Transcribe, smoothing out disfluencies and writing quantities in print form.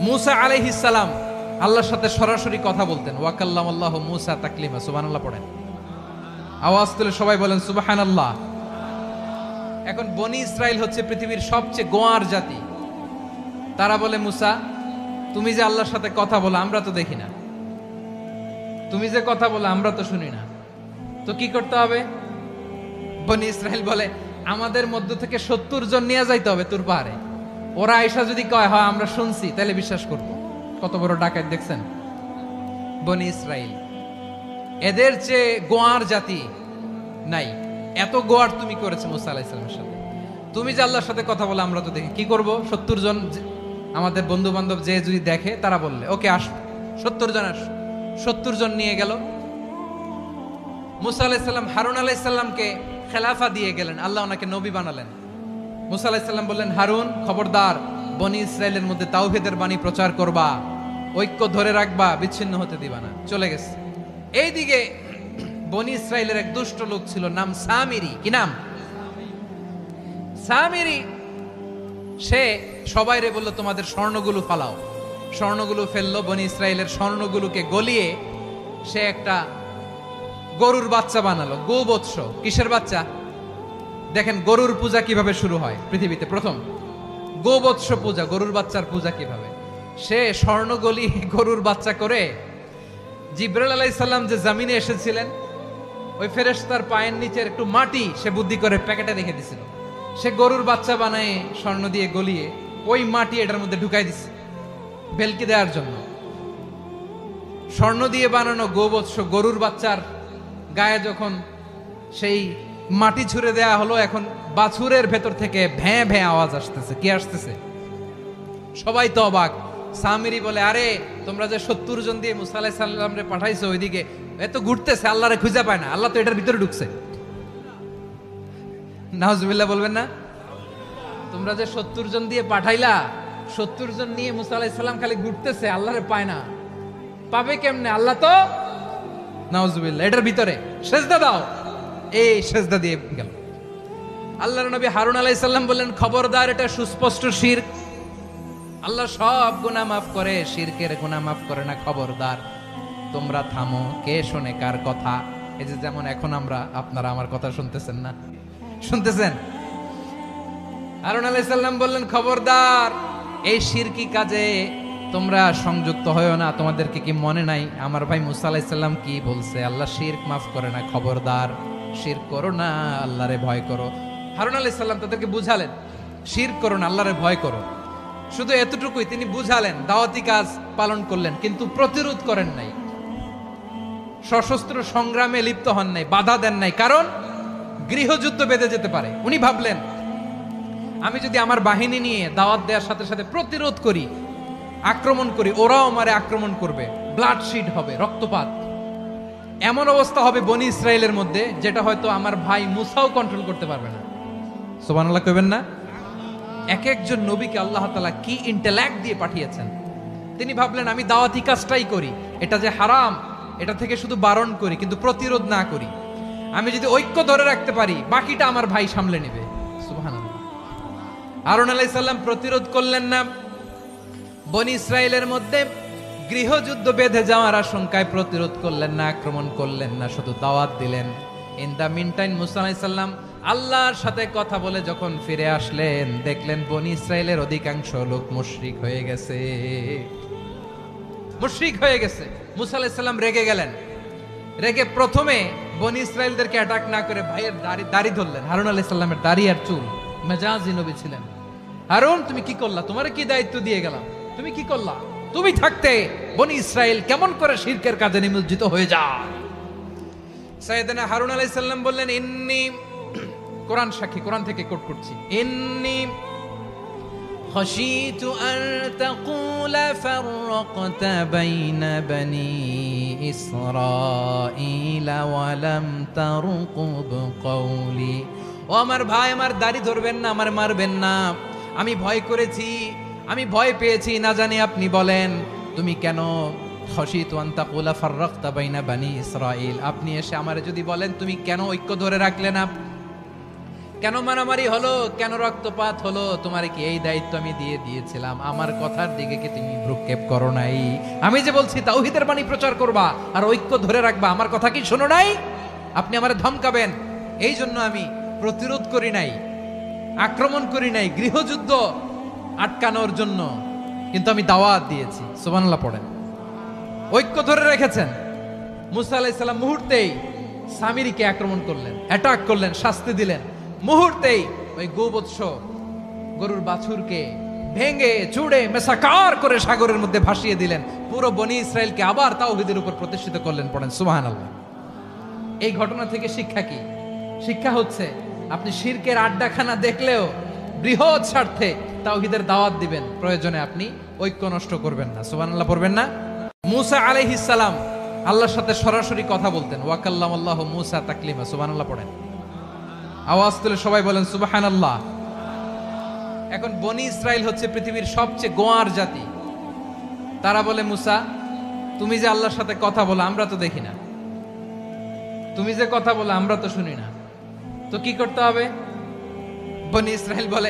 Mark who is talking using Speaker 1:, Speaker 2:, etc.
Speaker 1: মুসা আলাইহিস সালাম আল্লাহর সাথে সরাসরি কথা বলতেন। ওয়াকাল্লামাল্লাহু মুসা তাকলিমা, সুবহানাল্লাহ পড়েন। আওয়াজ তুলে সবাই বলেন সুবহানাল্লাহ। এখন বনি ইসরাইল হচ্ছে পৃথিবীর সবচেয়ে গোয়ার জাতি। তারা বলে, মুসা তুমি যে আল্লাহর সাথে কথা বলো আমরা তো দেখি না, তুমি যে কথা বলো আমরা তো শুনি না, তো কি করতে হবে? বনি ইসরাইল বলে, আমাদের মধ্য থেকে 70 জন নিয়ে যাইতে হবে তুর পাহাড়ে। ওরা আয়েশা যদি কয় হয় আমরা শুনছি, তাহলে বিশ্বাস করব। কত বড় ডাকাত দেখছেন বনি ইসরাইল। এদের চেয়ে গোয়ার জাতি নাই। এত গোয়ার তুমি করেছো মুসা আলাইহিস সালামের সাথে। তুমি যে আল্লাহর সাথে কথা বলে আমরা তো দেখি, কি করব? 70 জন আমাদের বন্ধু বান্ধব যে যদি দেখে, তারা বললে ওকে আস, 70 জন আস। 70 জন নিয়ে গেল। মুসা আলাইহিস সালাম হারুন আলাইহিস সালামকে খেলাফা দিয়ে গেলেন, আল্লাহ ওনাকে নবী বানালেন। মুসা আলাইহিস সালাম বললেন, হারুন খবরদার, বনি ইসরাইলের মধ্যে তাওহীদের বাণী প্রচার করবা, ঐক্য ধরে রাখবা, বিচ্ছিন্ন হতে দিবা না। চলে গেছে। এইদিকে বনি ইসরাইলের এক দুষ্ট লোক ছিল, নাম সামিরি। কি নাম? সামিরি। সে সবাইরে বলল, তোমাদের স্বর্ণগুলো ফালাও। স্বর্ণগুলো ফেললো। বনি ইসরাইলের স্বর্ণগুলোকে গলিয়ে সে একটা গরুর বাচ্চা বানালো। গোবৎস। কিসের বাচ্চা? দেখেন গরুর পূজা কিভাবে শুরু হয় পৃথিবীতে প্রথম। গোবৎস পূজা, গরুর বাচ্চার পূজা কিভাবে। সে স্বর্ণ গলি গরুর বাচ্চা করে, জিবরাইল আলাইহিস সালাম যে জমিনে এসেছিলেন, ওই ফেরেশতার পায়ের নিচের একটু মাটি সে বুদ্ধি করে প্যাকেটে রেখে দিছিল। সে গরুর বাচ্চা বানায় স্বর্ণ দিয়ে গলিয়ে ওই মাটি এটার মধ্যে ঢুকাই দিছে ভেলকি দেওয়ার জন্য। স্বর্ণ দিয়ে বানানো গোবৎস গরুর বাচ্চার গায়ে যখন সেই মাটি ছুঁড়ে দেয়া হলো, এখন বাছুরের ভেতর থেকে ভ্যাঁ ভ্যাঁ আওয়াজ আসতেছে। কি আসতেছে? সবাই তো অবাক। সামিরি বলে, আরে তোমরা যে 70 জন দিয়ে মুসা আলাইহিস সালামরে পাঠাইছো, ওইদিকে এত ঘুরতেছে, আল্লাহরে খুঁজে পায় না, আল্লাহ তো এটার ভিতরে ঢুকছে। নাউজুবিল্লাহ বলবেন না? তোমরা যে 70 জন দিয়ে পাঠাইলা, 70 জন নিয়ে মুসা আলাইহিস সালাম খালি ঘুরতেছে, আল্লাহরে পায় না। পাবে কেমনে? আল্লাহ তো, নাউজুবিল্লাহ, এটার ভিতরে সেজদা দাও। এই সেজদা দিয়ে গেল। আল্লাহর নবী হারুন আলাইহিস সালাম বললেন, খবরদার, এটা সুস্পষ্ট শিরক। আল্লাহ সব গুনাহ মাফ করে, শিরকের গুনাহ মাফ করে না। খবরদার, তোমরা থামো। কে শোনে কার কথা? এই যে যেমন এখন আপনারা আমার কথা শুনতেছেন না? শুনতেছেন? হারুন আলাইহিস সালাম বললেন, খবরদার, এই শিরকি কাজে তোমরা সংযুক্ত হয়ো না। তোমাদেরকে কি মনে নাই আমার ভাই মুসা আলাইহিস সালাম কি বলছে? আল্লাহ শিরক মাফ করে না। খবরদার, শিরক করো না, আল্লাহরে ভয় করো। হারুন আলাইহিস সালাম তাদেরকে বুঝালেন, শিরক করো না, আল্লাহরে ভয় করো। শুধু এতটুকুই তিনি বুঝালেন, দাওয়াতি কাজ পালন করলেন, কিন্তু প্রতিরোধ করেন নাই, সশস্ত্র সংগ্রামে লিপ্ত হন নাই, বাধা দেন নাই। কারণ গৃহযুদ্ধ বেঁধে যেতে পারে। উনি ভাবলেন, আমি যদি আমার বাহিনী নিয়ে দাওয়াত দেওয়ার সাথে সাথে প্রতিরোধ করি, আক্রমণ করি, ওরাও আমারে আক্রমণ করবে, ব্লাডশিড হবে, রক্তপাত। এমন অবস্থা হবে বনি ইসরাইলের মধ্যে, যেটা হয়তো আমার ভাই মুসাও কন্ট্রোল করতে পারবে না। সুবহানাল্লাহ কইবেন না? এক একজন নবীকে আল্লাহ তাআলা কি ইন্টেলেক্ট দিয়ে পাঠিয়েছেন। তিনি ভাবলেন, আমি দাওয়াতি কাজটাই করি, এটা যে হারাম এটা থেকে শুধু বারণ করি, কিন্তু প্রতিরোধ না করি। আমি যদি ঐক্য ধরে রাখতে পারি, বাকিটা আমার ভাই সামলে নেবে। সুবহানাল্লাহ। হারুন আলাইহিস সালাম প্রতিরোধ করলেন না। বনি ইসরাইলের মধ্যে গৃহযুদ্ধ বেঁধে যাওয়ার আশঙ্কায় প্রতিরোধ করলেন না, আক্রমণ করলেন না, শুধু দাওয়াত দিলেন। ইন দা মিন টাইম মুসা আলাইহিস সালাম আল্লাহর সাথে কথা বলে যখন ফিরে আসলেন, দেখলেন বনি ইসরাইলের অধিকাংশ লোক মুশরিক হয়ে গেছে। মুশরিক হয়ে গেছে। মুসা আলাইহিস সালাম রেগে গেলেন। রেগে প্রথমে বনি ইসরাইলদেরকে অ্যাটাক না করে ভাইয়ের দাড়ি ধরলেন। হারুন আলাইহিস সালামের দাড়ি আর চুল। মেজাজি নবী ছিলেন। হারুন, তুমি কি করলা? তোমারে কি দায়িত্ব দিয়ে গেলাম? তুমি কি করলা? তুমি থাকতে বনি ইসরাইল কেমন করে শিরকের কাজে নিমজ্জিত হয়ে যায়? সাইয়েদনা হারুন আলাইহিস সালাম বললেন, ইন্নী, কোরআন সাক্ষী, কোরআন থেকে কোট করছি, ইন্নী خشيت أن تقول فرقت بين بني إسرائيل ولم ترقب قولي। ও আমার ভাই, আমার দাড়ি ধরবেন না, আমার মারবেন না। আমি ভয় করেছি, আমি ভয় পেয়েছি, না জানি আপনি বলেন তুমি কেন খশিতু আন তাকুলা ফাররাকতা বাইনা বানি ইসরাইল, আপনি এসে আমারে যদি বলেন তুমি কেন ঐক্য ধরে রাখলে না, কেন মারামারি হলো, কেন রক্তপাত হলো? তোমার কি এই দায়িত্ব আমি দিয়েছিলাম? আমার কথার দিকে কি তুমি ভ্রুক্ষেপ করো নাই? আমি যে বলছি তাওহীদের বাণী প্রচার করবা আর ঐক্য ধরে রাখবা, আমার কথা কি শোনো নাই? আপনি আমারে ধমকাবেন, এই জন্য আমি প্রতিরোধ করি নাই, আক্রমণ করি নাই, গৃহযুদ্ধ আটকানোর জন্য, কিন্তু আমি দাওয়াত দিয়েছি। সুবহানাল্লাহ পড়েন। ঐক্য ধরে রেখেছেন। মুসা আলাইহিস সালাম মুহূর্তেই সামিরীকে আক্রমণ করলেন, অ্যাটাক করলেন, শাস্তি দিলেন। মুহূর্তেই ওই গোবৎস গরুর বাছুরকে ভেঙে চুড়ে মেসাকার করে সাগরের মধ্যে ভাসিয়ে দিলেন। পুরো বনি ইসরায়েলকে আবার তাওহীদের উপর প্রতিষ্ঠিত করলেন। পড়েন সুবহানাল্লাহ। এই ঘটনা থেকে শিক্ষা কি? শিক্ষা হচ্ছে আপনি শিরকের আড্ডাখানা দেখলেও বৃহৎ স্বার্থে তাওহীদের দাওয়াত দিবেন, প্রয়োজনে আপনি ঐক্য নষ্ট করবেন না। সুবহানাল্লাহ পড়বেন না? মুসা আলাইহিস সালাম আল্লাহর সাথে সরাসরি কথা বলতেন। ওয়াকাল্লামাল্লাহু মুসা তাকলিমা। সুবহানাল্লাহ পড়েন। আওয়াজ তুলে সবাই বলেন সুবহানাল্লাহ। এখন বনি ইসরাইল হচ্ছে পৃথিবীর সবচেয়ে গোয়ার জাতি। তারা বলে, মুসা তুমি যে আল্লাহর সাথে কথা বলো আমরা তো দেখি না, তুমি যে কথা বলো আমরা তো শুনি না, তো কি করতে হবে? বনি ইসরাইল বলে,